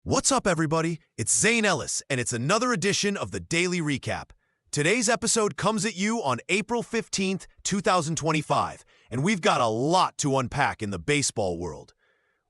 What's up, everybody? It's Zane Ellis, and it's another edition of the Daily Recap. Today's episode comes at you on April 15th, 2025, and we've got a lot to unpack in the baseball world.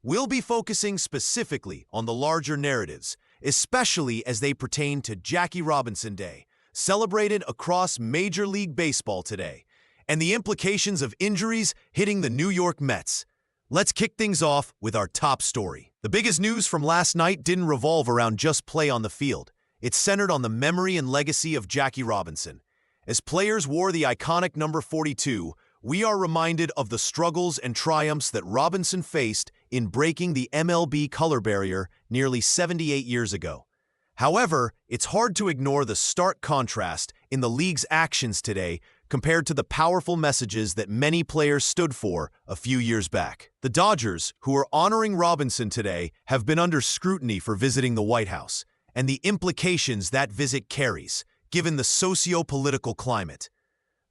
We'll be focusing specifically on the larger narratives, especially as they pertain to Jackie Robinson Day, celebrated across Major League Baseball today, and the implications of injuries hitting the New York Mets. Let's kick things off with our top story. The biggest news from last night didn't revolve around just play on the field. It centered on the memory and legacy of Jackie Robinson. As players wore the iconic number 42, we are reminded of the struggles and triumphs that Robinson faced in breaking the MLB color barrier nearly 78 years ago. However, it's hard to ignore the stark contrast in the league's actions today compared to the powerful messages that many players stood for a few years back. The Dodgers, who are honoring Robinson today, have been under scrutiny for visiting the White House, and the implications that visit carries, given the socio-political climate.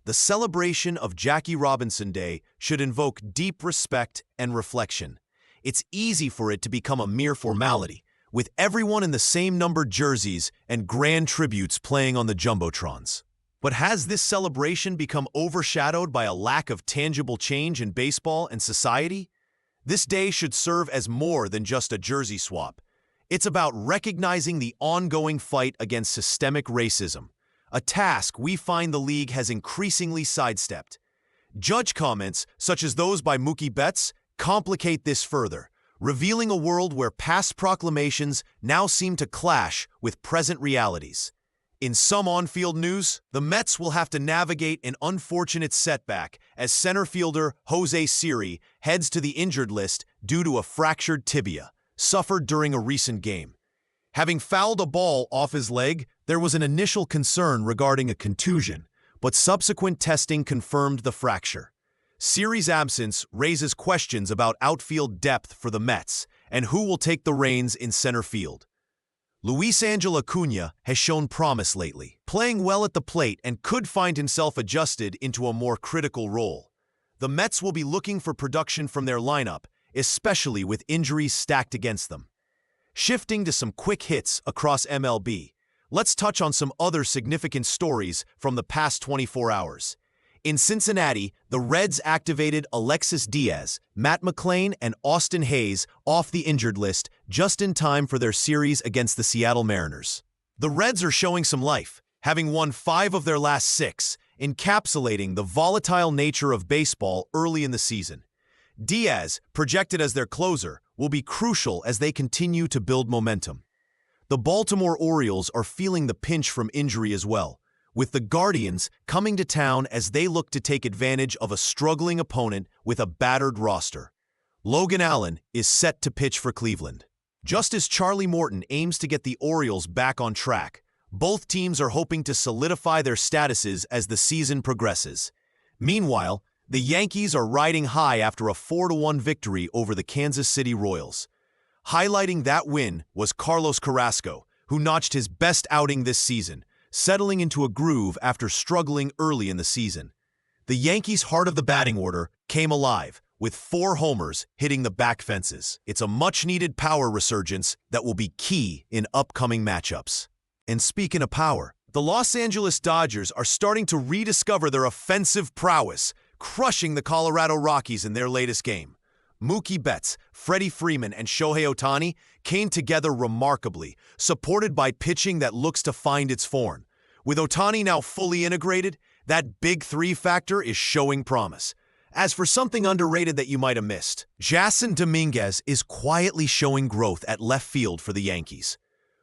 The celebration of Jackie Robinson Day should invoke deep respect and reflection. It's easy for it to become a mere formality, with everyone in the same numbered jerseys and grand tributes playing on the jumbotrons. But has this celebration become overshadowed by a lack of tangible change in baseball and society? This day should serve as more than just a jersey swap. It's about recognizing the ongoing fight against systemic racism, a task we find the league has increasingly sidestepped. Judge comments, such as those by Mookie Betts, complicate this further, revealing a world where past proclamations now seem to clash with present realities. In some on-field news, the Mets will have to navigate an unfortunate setback as center fielder Jose Siri heads to the injured list due to a fractured tibia, suffered during a recent game. Having fouled a ball off his leg, there was an initial concern regarding a contusion, but subsequent testing confirmed the fracture. Siri's absence raises questions about outfield depth for the Mets and who will take the reins in center field. Luis Angel Acuna has shown promise lately, playing well at the plate and could find himself adjusted into a more critical role. The Mets will be looking for production from their lineup, especially with injuries stacked against them. Shifting to some quick hits across MLB, let's touch on some other significant stories from the past 24 hours. In Cincinnati, the Reds activated Alexis Diaz, Matt McClain, and Austin Hayes off the injured list just in time for their series against the Seattle Mariners. The Reds are showing some life, having won 5 of their last 6, encapsulating the volatile nature of baseball early in the season. Diaz, projected as their closer, will be crucial as they continue to build momentum. The Baltimore Orioles are feeling the pinch from injury as well, with the Guardians coming to town as they look to take advantage of a struggling opponent with a battered roster. Logan Allen is set to pitch for Cleveland. Just as Charlie Morton aims to get the Orioles back on track, both teams are hoping to solidify their statuses as the season progresses. Meanwhile, the Yankees are riding high after a 4-1 victory over the Kansas City Royals. Highlighting that win was Carlos Carrasco, who notched his best outing this season, settling into a groove after struggling early in the season. The Yankees' heart of the batting order came alive, with 4 homers hitting the back fences. It's a much-needed power resurgence that will be key in upcoming matchups. And speaking of power, the Los Angeles Dodgers are starting to rediscover their offensive prowess, crushing the Colorado Rockies in their latest game. Mookie Betts, Freddie Freeman, and Shohei Ohtani came together remarkably, supported by pitching that looks to find its form. With Ohtani now fully integrated, that big 3 factor is showing promise. As for something underrated that you might have missed, Jasson Dominguez is quietly showing growth at left field for the Yankees.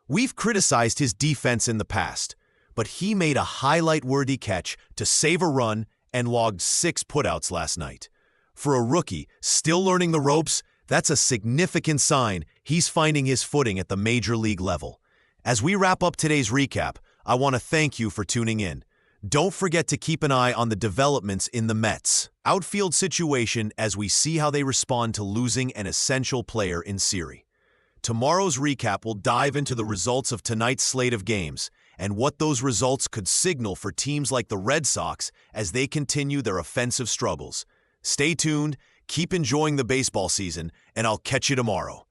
We've criticized his defense in the past, but he made a highlight-worthy catch to save a run and logged 6 putouts last night. For a rookie still learning the ropes, that's a significant sign he's finding his footing at the major league level. As we wrap up today's recap, I want to thank you for tuning in. Don't forget to keep an eye on the developments in the Mets' outfield situation as we see how they respond to losing an essential player in Siri. Tomorrow's recap will dive into the results of tonight's slate of games and what those results could signal for teams like the Red Sox as they continue their offensive struggles. Stay tuned, keep enjoying the baseball season, and I'll catch you tomorrow.